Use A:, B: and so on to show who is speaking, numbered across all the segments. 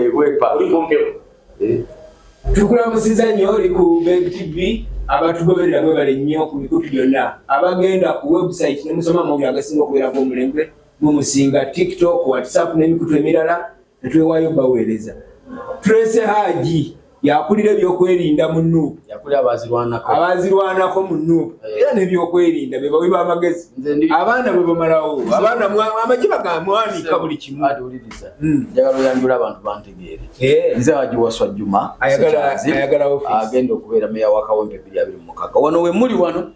A: wepa
B: tukula musiza nnyo oli ku Beg TV abatugoberera mwe bali nnyo ku bikutu byonna abagenda ku website ne musoma amawulire agasinga okubeera g'omulembe mumusinga TikTok, WhatsApp n'emikutu emirala netwewayo baweereza. Trace Haji yakulira ebyokwerinda mu Nuupu,
A: yakulira
B: abazirwanako mu Nuupu era n'ebyokwerinda be bawi b'amagezi abaana bwe bamalawo abaana amagi bagamwanika buli kimu.
A: Njagala oyanjula abantu bantegeere nze Haji Waswa Juma
B: ayagala office
A: agenda okubeera meya wa Kawempe 2026 wano we muli wano.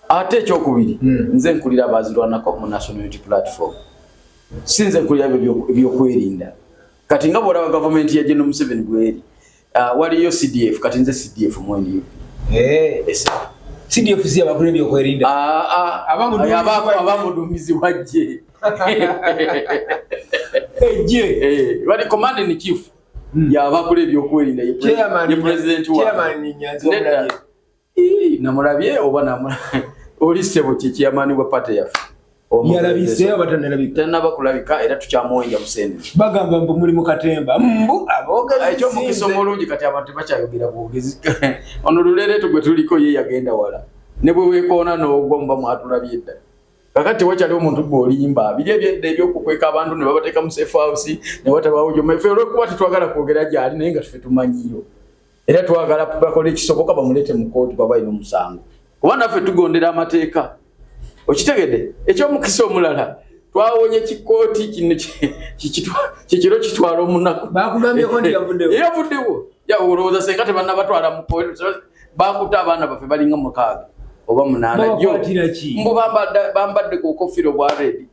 A: Ate ekyokubiri nze nkulira abazirwanako mu National Unity Platform, sinze nkulira ebyokwerinda. Kati nga bw'olaba gavumenti ya General Museveni bweri waliyo CDF, kati nze CDF mweni
B: CDF si abakulu ebyokwerinda
A: abamuduumizi wajje bali command in chief y'abakulu ebyokwerinda ye president wa namulabye oba oli sebo chairman wa party yafe
B: yalabise abatanalabika
A: bakulabika era tukyamwonya musende
B: bagamba mbu muri mu katemba mbu aboga
A: ekyo mukisomolungi kati abantu bakyayogera bwogezi ono lulere tugwe tuliko ye yagenda wala ne bwe wekoona n'ogomba mwatulabye dda kakati wakyaliwo omuntu gw'olimba biri ebyedda ebyokukweka abantu ne babateeka mu safe house ne watabawo gyoma ife olwekuba tetwagala kwogera gyali naye nga tufe tumanyiyo era twagala bakole ekisoboka bamulete mu kooti babalina omusango kuba naffe tugondera amateeka. Okitegedde ekyomukisa omulala twawonye kikooti kino kikiro kitwala omunaku
B: bakugambyeko ndi
A: yavuddewo olowooza senga tebanna batwala mu kooti bakuta abaana baffe balinga 6 oba 8 mbu bambadde ku bukofiro bwa redi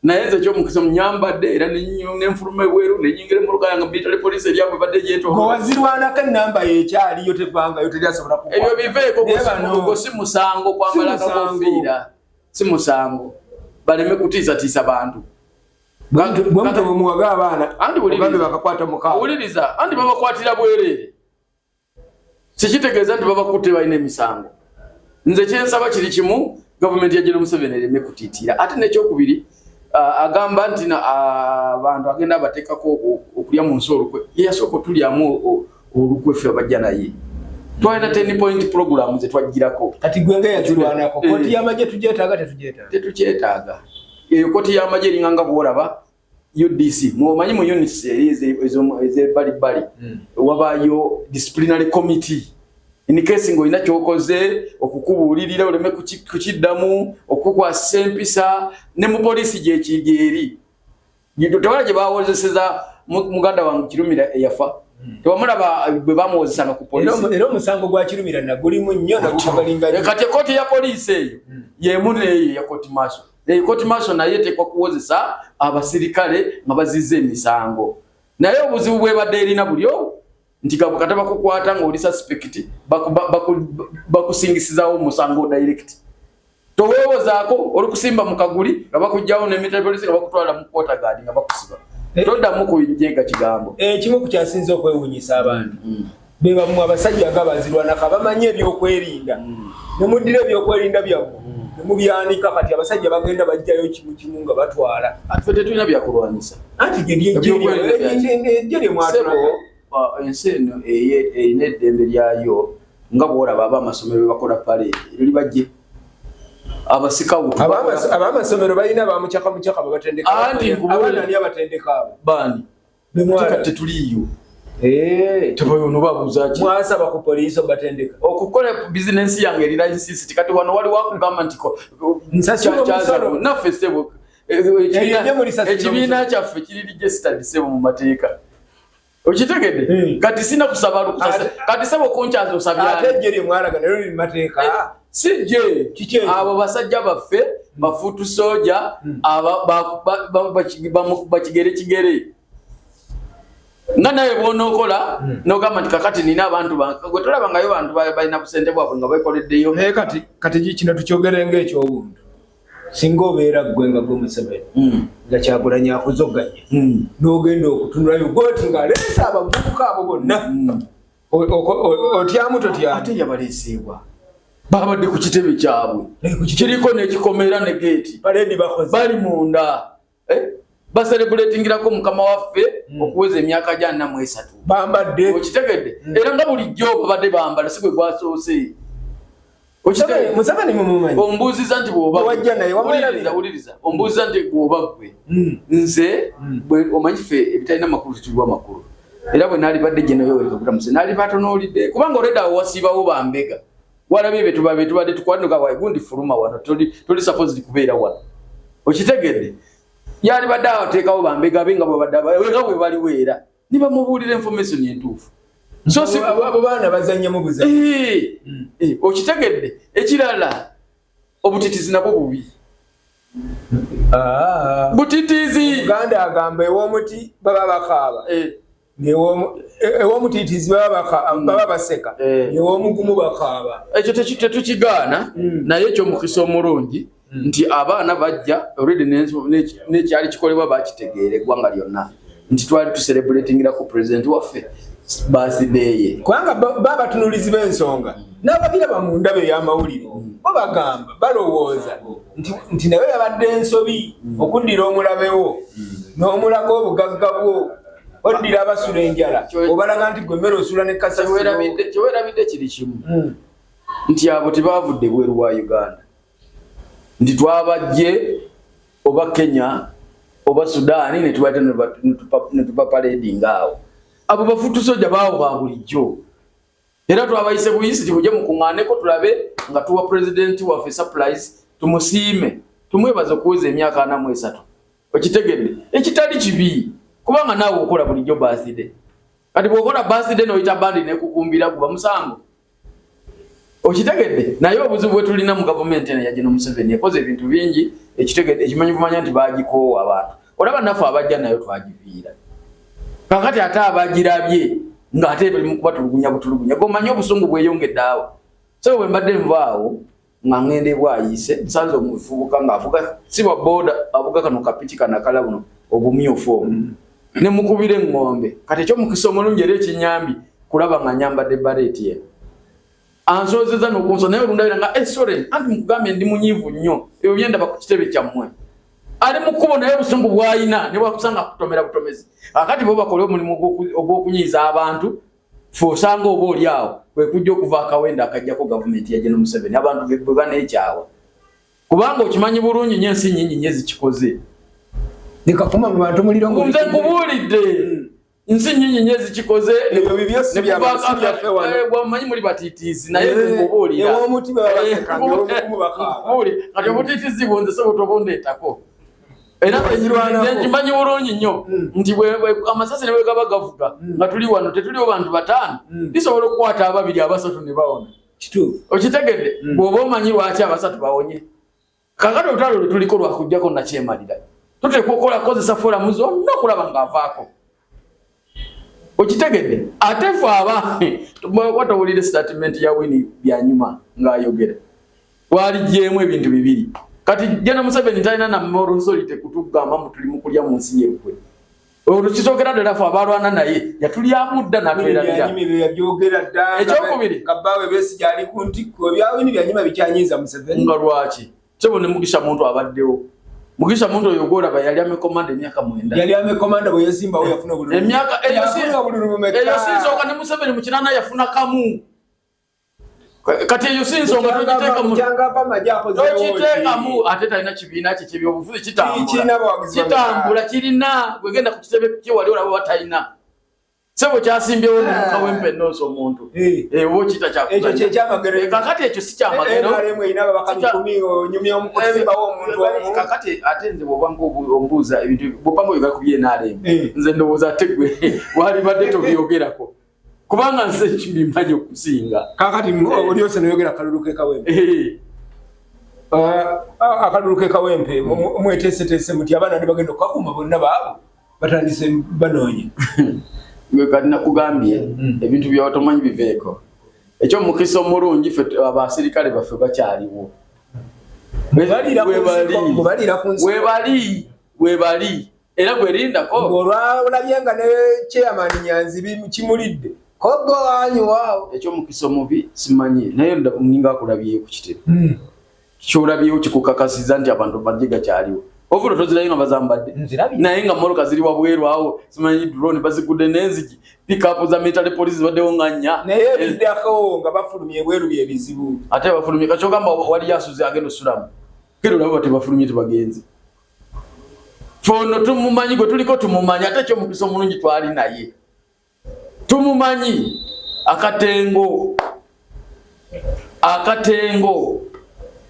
A: naye nze ekyomukisa omunyambadde era nenfuluma ebweru nenyingire mu luganda nga mbitale poliisi eryabwe badde gyetoola
B: wazirwanako ennamba yekyaliyo tevangayo teryasobola kukwata
A: ebyo biveeko si musango kwambala kakofiira si musango baleme kutiisa bantu
B: bwamto muwaga abaana
A: ogambe
B: bakakwata mukaaga
A: uliriza andi babakwatira bwerere sikitegeeza nti babakutte balina emisango. Nze kyensaba kiri kimu gavumenti ya General Museveni ereme kutiitira ate n'ekyokubiri agamba nti abantu agenda abateekako okulya mu nsi olukwe yeyasooka otulyamu olukwe ffe abajja naye twalina 10 point program ze twajjirako
B: kati gwenga yakirwanako kooti y'amagye tugyetaaga
A: tetukyetaaga eyo kooti y'amagye eringa nga bw'olaba UDC mumanyi mu units ez'ebbalibbali wabaayo disciplinary committee in case ng'olina ky'okoze okukubuulirira oleme kukiddamu okukwasa empisa ne mu poliisi gyekiri tewala gye baawozeseza muganda wange Kirumira eyafa tewamulaba bwe bamuwozesanga ku poliisi
B: era omusango gwa Kirumira nagulimu nnyo nagukabalinga
A: kati kooti ya poliisi eyo yemu neeyo ya kooti maaso kooti maaso naye eteekwa kuwozesa abasirikale nga bazizza emisango naye obuzibu bwebadde erina buli obu nti kata bakukwata ng'oli suspect bakusingisizawo omusango direct toweewozaako oli kusimba mu kaguli nga bakugjawo n'emitale poliisi nga bakutwala mu kwota gaadi nga bakusiba toddamu kujeega kigambo
B: kimu ku kyasinza okwewuunyisa abantu be bamu abasajja nga bazirwanako abamanyi ebyokwerinda ne muddira ebyokwerinda byammwe ne mubyanika kati abasajja bagenda bajjayo kimu nga batwala
A: ate ffe tetulina byakulwanyisa
B: anti ejje lyemwatulaga
A: ensi eno erina eddembe lyayo nga bw'olaba ab'amasomero bakola pale luli bajje abasikawutu
B: ab'amasomero balina bamucaka babatendeka abaana ani abatendeka abo
A: bani tetuliyo tebayono babuuzaki
B: mwasaba ku poliisi obatendeka
A: okukola bizinensi yange eri licensed kati wano waliwo akugamba nti naffe sebo ekibiina kyaffe kiri registered sebo mu mateeka okitegedde kati sina kusaba lukusa kati sebo kunkyaza osabya
B: ate ejje mwalaga nayo liri mateeka
A: sije abo basajja baffe bafuutu soja bakigere nga naye bw'onookola n'ogamba nti kakati nina abantu gwe tolabangayo bantu balina busente bwabwe nga bekoleddeyo
B: naye kati kino tukyogere ng'ekyobuntu singa obeera gwe nga gwe Museveni nga Kyagulanyi akuzoganye n'ogenda okutunulayo goti ng'aleese abavubuka abo bonna otyamu totyamu
A: ate yabaleeseebwa babadde ku kitebe kyabwe kiriko n'ekikomera ne geeti bali munda ba celebratingirako mukama waffe okuweza emyaka gya 43
B: bambadde
A: okitegedde era nga bulijjo babadde bambala sigwe gwasoose
B: Museveni mumumanyi
A: ombuuziza nti bw'oba
B: wajja naye
A: wuliriza ombuuziza nti bw'oba gwe nze omanyi ffe ebitalina makulu tutulwa makulu era bwe naalibadde gye nayo Kaguta Museveni naaliba atonoolidde kubanga oleda awo wasiibawo bambega walabye betubadde tukwanuka waigundi fuluma wano toli supposed kubeera wano okitegedde yalibadde ateekawo bambega benga bwe baliwo era nibamubuulira information entuufu
B: so si abo baana bazanya mu buzanyo
A: okitegedde ekirala obutitizi nabwo bubi butitizi
B: Uganda agamba ew'omuti baba bakaaba ew'omutitizi baba baseka ew'omugumu bakaaba
A: ekyo tetukigaana naye ekyomukisa omulungi nti abaana bajja already n'ekyali kikolebwa bakitegeera eggwanga lyonna nti twali tucelebratingira ku president waffe birthday ye
B: kubanga babatunulizi b'ensonga n'ababiraba mu ndabo ey'amawulire bo bagamba balowooza nti nawe yabadde ensobi okuddira omulabewo n'omulaga obugagga bwo oddira abasula enjala obalaga nti gwe mmere osula ne kasa
A: kyewerabidde kiri kimu nti abo tebavudde bweru wa Uganda nti twabajje oba Kenya oba Sudan netuba parading awo abo bafutu soja bawo ba bulijjo era twabayise buyisi tibuje mukungaaneko tulabe nga tuwa president waffe surprise tumusiime tumwebaza okuweza emyaka 43 okitegedde ekitali kibi kubanga naawe okola bulijjo birthday kati bw'okola birthday noyita bandi nekukumbira kuba musango okitegedde naye obuzibu bwe tulina mu gavumenti ya General Museveni ekoze ebintu bingi ekitegedde ekimanyi bumanya nti bagikoowa abantu olaba naffe abajja nayo twagiviira kakati ate abagirabye ng'ate bali kubatulugunya butulugunya gomanyi obusungu bweyongedde awo so bwe mbadde nvaawo nga ngende bwayise nsanze omufubuka ng'avuga si bwa boda avuga kano kapiki kanakala buno obumyufu ne mukubire ng'ombe kati ekyomukisa omulungi era ekinyambi kulaba nga nyambadde bareti ye ansozeza n'okunso naye olundabira nga sore anti mukugambye ndi munyiivu nnyo ebyo byendaba ku kitebe kyammwe ali mukubo naye obusungu bwayina ne bwakusanga kutomera butomezi akati bo bakole omulimu ogw'okunyiiza abantu fosanga oba oli awo kwe kujja okuva akawenda akajjako gavumenti ya General Museveni abantu bwe baneekyawa kubanga okimanyi bulungi nnyo ensi nnyingi nnyo ezikikoze
B: nikakuma mu bantu muliro
A: nze kubuulidde nsi nnyingi nnyo ezikikoze
B: ebyo bibyosi byaffe wano
A: bwamanyi muli batiitiizi naye ngobuulira
B: ew'omuti baba basekanga ew'omukumu bakaaba
A: kati obutiitiizi bwonze so butobondeetako era nkimanyi bulungi nnyo nti amasasi ne bwe gaba gavuga nga tuli wano tetuliwo bantu 5 lisobola okukwata 2 3 ne bawona okitegedde bw'oba omanyi lwaki 3 bawonye kakati olutalo lwe tuliko lwakujjako nakyemalira tuteekwa okukola kozesa foramu zonna okulaba ng'avaako okitegedde ate fe watawulire statement ya Winnie Byanyuma ng'ayogera walijjeemu ebintu bibiri kati General Museveni talina na moral authority kutugamba mbu tuli mu kulya mu nsi yeekwe olukisookera ddala fe abalwana naye yatulyamudda natwerabira ekyokubiri
B: kabbawe Besigye ali ku ntikko ebya Winnie Byanyuma bikyanyiiza Museveni
A: nga lwaki kyebo ne Mugisha Muntu abaddewo Mugisha Muntu oyo gwolaba yali amekomanda emyaka 9
B: yali amekomanda bwe yasimbawo yafuna bululu
A: emyaka eyo sinsooka ne Museveni mu kinana yafuna kamu kati eyo sinsonga tokiteekamu ate talina kibiina kye kyebyobufuzi kitambula kirina bwegenda ku kitebe kyewali olaba batalina sebo kyasimbyewo nemukawempe noosa omuntu oba okiyita
B: ekyo kyekyamagero
A: kakati ekyo si kyamagerokakati ate nze bwobanga ombuuza ebintu bwobanga oyogera ku byenaalemu nze ndowooza ate gwe walibadde tobyogerako kubanga nze kimbimanyi okusinga
B: kakati oli ose noyogera kaluluke kawempe akaluluke kawempe mweteeseteese muti abaana ne bagenda okukakuma bonna baabo batandise banoonya
A: gwe kati nakugambye ebintu byawatomanyi biveeko ekyomukisa omulungi fe abasirikale baffe bakyaliwo webali era gwerindako
B: ng'olwalabye nga ne chairman Nyanzi kimulidde kogo wanyu wao
A: ekyomukisa omubi simanyi naye ninga akulabye ku kitebe kyolabyewo kikukakasiza nti abantu bajje gakyaliwo ovulo tozirayo nga bazambadde naye nga mmotoka ziri wabweru awo simanyi drone bazigudde n'enzigi pickup za military police baddewo nga nnya
B: naye ebiddako nga bafulumye bweru bye bizibu
A: ate bafulumye kakyogamba wali asuze agenda osulamu kero labo tebafulumye tebagenzi fono tumumanyi gwe tuliko tumumanyi ate ekyomukisa omulungi twali naye tumumanyi akatengo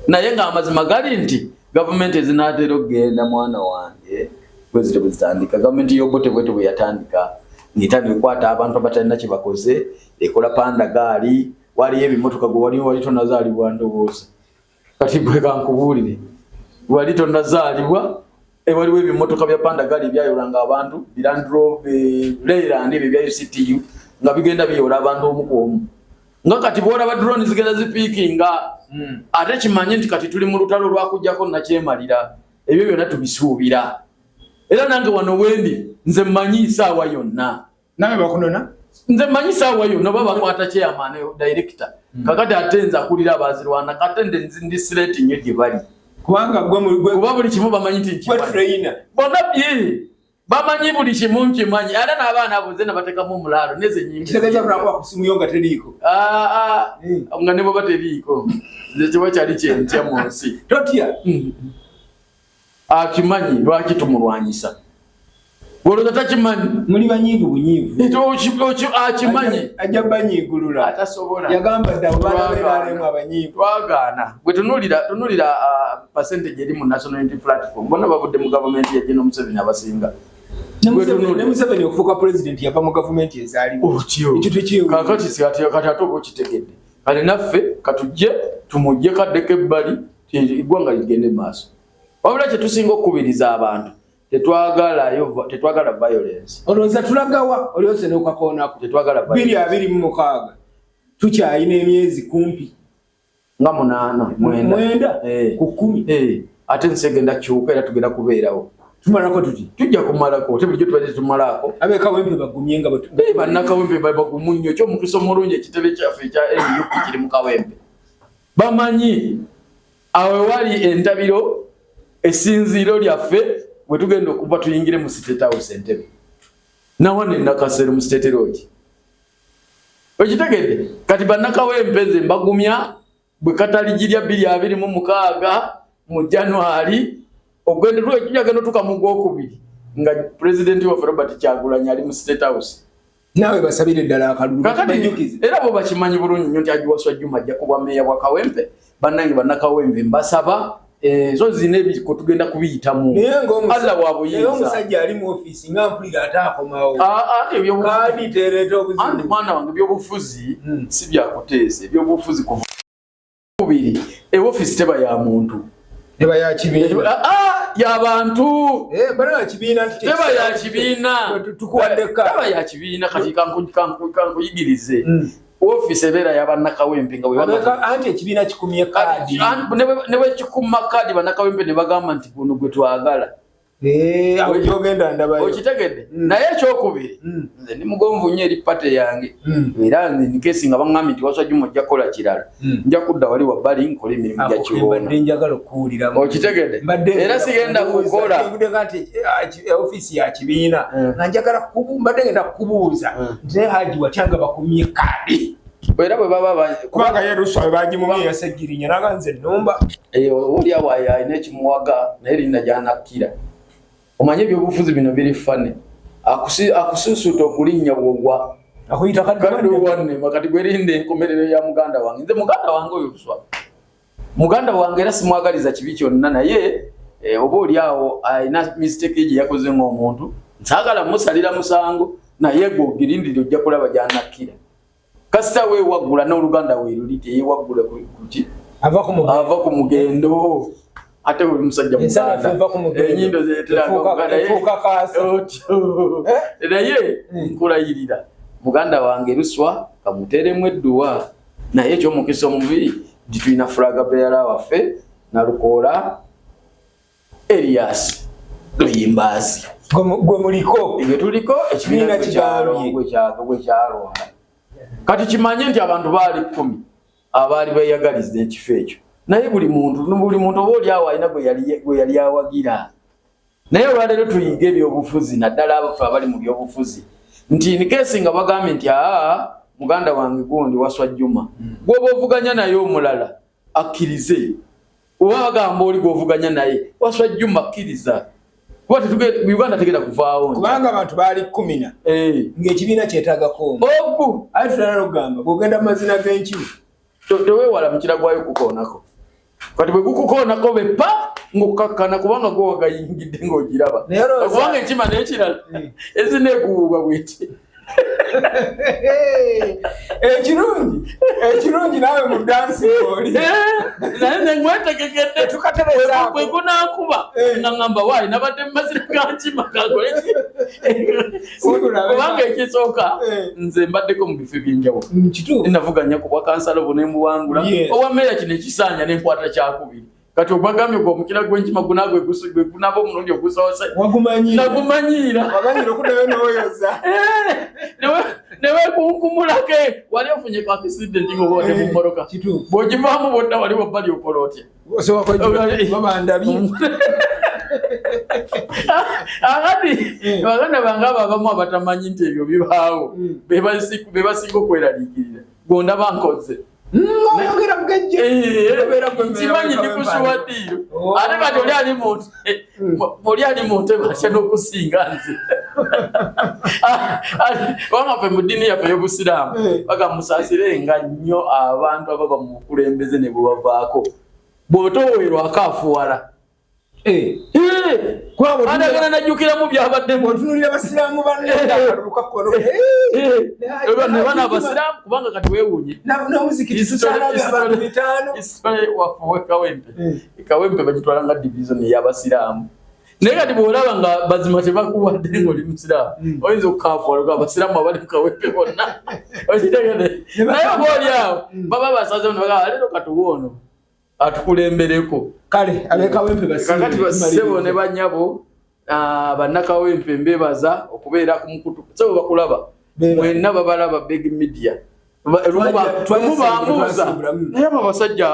A: naye nga amazima gali nti gavumenti ezinaatera okugenda mwana wange bwezite bwezitandika gavumenti yobote bwete bwe yatandika ng'etandika ekwata abantu abatalina kye bakoze ekola pandagaali waliyo ebimotoka gwe wali tonazaalibwa ndowooza kati bwe kankubuulire wali tonazaalibwa waliwo ebimotoka bya pandagaali ebyayolanga abantu Leyland ebyo bya UCTU nga bigenda biyola abantu omu ku omu nga kati bwolaba drone zigenda zipiikinga ate kimanye nti kati tuli mu lutalo lwakujjako nakyemalira ebyo byonna tubisuubira era nange wano wendi nze mmanyi isaawa yonna
B: nawe bakunona
A: nze mmanyi isaawa yonna oba bakwata chairman director kakati ate nze akulira abazirwana kate ndi straight nnyo gye bali
B: kubanga
A: kuba buli kimu bamanyi nti bonna bye bamanyi buli kimu nkimanyi era n'abaana abo ze nabatekamu omulaalo neze nyingi
B: kitegeeza bulakuba ku simu yo nga teriiko
A: nga ne bweba teriiko nze kiba kyali kyentya mu nsi
B: totya
A: akimanyi lwaki tumulwanyisa bwolooza takimanyi
B: muli banyiivu bunyiivu
A: akimanyi
B: ajja banyiigulula
A: atasobola
B: yagamba dda babeeralemu abanyiivu
A: twagaana bwe tunulira percentage eri mu national unity platform bonna bavudde mu gavumenti ya General Museveni abasinga
B: ne Museveni okufuuka president yava mu gavumenti ezaaliwo ekyo tekyewu
A: kakati kati ate oba okitegedde kale naffe katujje tumujje kaddeko ebbali eggwanga ligende maaso wabula kye tusinga okukubiriza abantu tetwagala violence
B: olowooza tulagawa olyose n'okakoonako
A: tetwagala
B: 226 tukyayina emyezi kumpi
A: nga 8
B: 9 ku 10
A: ate nsegenda kyuka era tugenda kubeerawo
B: tumalako tuti
A: tujja kumalako te bulijjo tubadde tumalako
B: abekawempe bagumye nga
A: bannakawempe bagumu nnyo kyomukisa omulungi ekitebe kyaffe ekya NUP kiri mu kawempe bamanyi awo wali entabiro esinziiro lyaffe bwe tugenda okuva tuyingire mu State House Entebbe nawane nakasere mu State Lodge okitegedde kati bannakawempe nze mbagumya bwe kataligirya 2026 mu January ogwende lwekijagenda tuka mu gwokubiri nga president wa Robert Kyagulanyi ali mu State House
B: nawe basabire ddala akalulu
A: kakati era bo bakimanyi bulungi nnyo nti agiwaswa Juma ajja kuba meya wa Kawempe bannange bannakawempe mbasaba zo zine ebiko tugenda kubiyitamu Allah wabuyinza
B: naye omusajja ali mu office nga mpulira ataakomawo kadi tereeta obuzibu
A: andi mwana wange byobufuzi si byakuteesa ebyobufuzi kubiri office teba ya muntu
B: teba ya kibiina
A: y'abantu
B: bana ya kibiina
A: teba ya kibiina
B: tukuwadeka
A: teba ya kibiina kati kankuyigirize office ebera y'abannakawempe nga
B: webaka anti ekibiina kikumye kadi
A: ne bwekikuma kadi bannakawempe ne bagamba nti guno gwe twagala
B: awo gyogenda ndabayo
A: okitegedde naye ekyokubiri nze ndi mugonvu nnyo eri pate yange era nze nikesi nga baŋŋambye nti waswa Juma ojja kukola kirala nja kudda wali wabbali nkola emirimu gya kiwoona
B: njagala okuwuliramu
A: okitegedde era sigenda kukola
B: office ya kibiina nga njagala mbadde ngenda kukubuuza nti naye Haji watyanga bakumye kadi
A: era bwe baba
B: kubanga ye Luswa bagimumye yasegirinya naga nze nnumba
A: oli awo ayina ekimuwaga naye linna gyanakkira omanye ebyobufuzi bino biri fane akususuta okulinnya bwogwa
B: akuyita
A: kadduwanne makati gwerinde enkomerero ya muganda wange nze muganda wange oyo Luswa muganda wange era simwagaliza kibi kyonna naye oba oli awo ayina mistake gye yakoze ng'omuntu nsaagala musalira musango naye gwe ogirindire ojja kulaba gyanakkira kasita weewaggula n'oluganda weeruli teyeewaggula kuki ava ku mugendo ate uli musajja muganda enyindo naye nkulayirira muganda wange Luswa kamuteremu edduwa naye ekyomukisa omubiri nti tulina fulaga beera waffe Nalukoola Elias Luyimbazi
B: gwe muliko
A: gwe tuliko ekibiina gwe kyalonda kati kimanye nti abantu baali 10 abaali beeyagaliza ekifo ekyo naye buli muntu oba oli awo alina gwe yali awagira naye olwaleero tuyiga ebyobufuzi naddala abafu abali mu byobufuzi nti nikesi nga bagambye nti muganda wange gundi Waswa Juma gwoba ovuganya naye omulala akkirize oba bagamba oli gwovuganya naye Waswa Juma akkiriza kuba Uganda tegenda kuvaawo
B: kubanga abantu baali 10 ng'ekibiina kyetaagako
A: ogu
B: aye tulala ogamba bw'ogenda mu mazina g'enkiwu
A: teweewala mu kiragwayo kukoonako kati bwe gukukoonako bepa ng'okukakkana kubanga gwe wagayingidde ng'ogiraba kubanga enkima n'ekirala ezineekuwuubwa bweti
B: ekirungi naawe mu dansi oli
A: naye ngwetegekedde tukatereza bwe gunaakuba nga ngamba waayi nabadde mu mazina ga nkima kagoleki kubanga ekisooka nze mbaddeko mu bifo ebyenjawulo navuganya ku bwa kansala obo ne muwangula owa meeya kino ekisaanya n'enkwata kyakubiri kati ogwagambye gwe omukira gw'enkima gunaagwe gunaaba omulundi ogusoose nagumanyiira
B: okuddayo n'oyoza
A: newekunkumulake wali ofunye ku accident ng'obodde mu mmoloka bw'ogivaamu bwodda wali wabbali okola otya akati baganda bange abo abamu abatamanyi nti ebyo bibaawo be basinga okweraliikirira gondaba nkoze kimanyi ndikusuwaddiyo ate kati oli ali mu ntebe atya n'okusinga nze wangaffe mu ddiini yaffe ey'obusiraamu bagamusaasirenga nnyo abantu ababa mu bukulembeze ne bwe bavaako bw'otoweerwako afuwala anagana najjukiramu byabaddemu
B: otunulira abasiraamu
A: nebana abasiraamu kubanga kati weewuunye kawempe bagitwala nga division ey'abasiraamu naye kati bw'olaba nga bazima tebakuwadde ng'oli musiraamu oyinza okukaafuwala abasiraamu abali mu kawempe bonna okitegede naye oba oli awo baba basazewo nebagamba leero katuwoono atukulembereko
B: kale abekawempe
A: kakati basebo ne banyabo bannakawempe mbebaza okubeera ku mukutu sebo bakulaba mwenna babalaba big media bamubaamuuza naye abo abasajja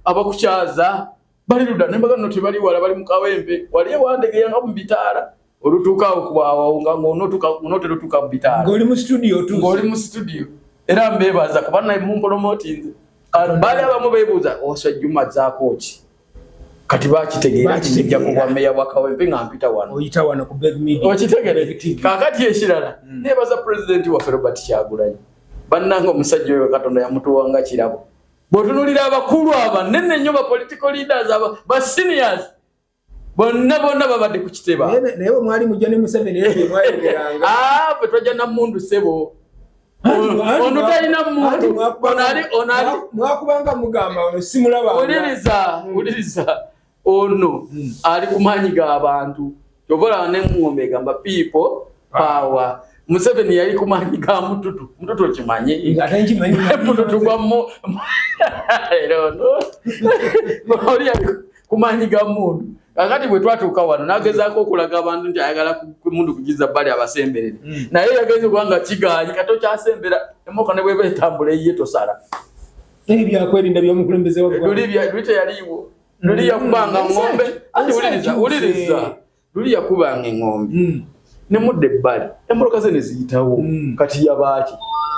A: abakukyaza bali ludda nembaga nno tebali wala bali mu kawempe wali ewandegeyanga mu bitaala olutuukaawo kubaawawunga ng'onooterotuuka mu bitaala
B: ng'oli mu studio
A: era mbebaza kuba naye mumpolomootinze baali abamu beebuuza Waswa Juma zaako ki kati bakitegeera kijja kubwa meya wa Kawempe nga mpita wano
B: oyita wano ku big media
A: okitegere kakati ekirala nebaza president wa Robert Kyagulanyi bannanga omusajja oyo Katonda yamutuwanga kirabo bw'otunulira abakulu abanene nnyo ba political leaders ba seniors bonna babadde ku kiteba
B: naye mwali mujja ne Museveni ebyo mwayogeranga
A: bwe twajja na Mmundu Ssebo ono talina muntu onali
B: mwakubanga mugamba ono simulaba
A: uliriza ono ali kumanyi ga abantu tobola ne ngombe gamba people power Museveni yali kumanyi ga mututu okimanyi mututu gwa mo oli kumanyi ga muntu akati bwe twatuuka wano nagezaako okulaga abantu nti ayagala mundu kugiza bali abasemberere naye yageze kubanga kigaanyi kato kyasembera emoka ne bweba etambula eyiye tosala
B: ebyakwerinda by'omukulembeze
A: luli teyaliiwo luli yakubanga ng'ombe uliriza luli yakubanga eng'ombe ne mudde ebbali emmoloka ze ne ziyitawo kati yabaaki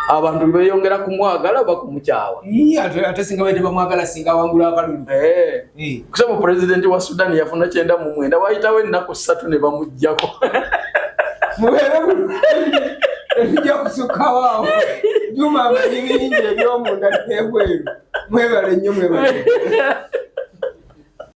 A: abantu beyongera kumwagala oba kumukyawa
B: ate singa baite bamwagala singa wangula akalulu
A: kusaba president wa Sudan yafuna 9 wayitawo ennaku 3 ne bamuggyako
B: ejja kusuka waawo Juma amanyi bingi ebyomunda n'ebweru mwebale nnyo mwebale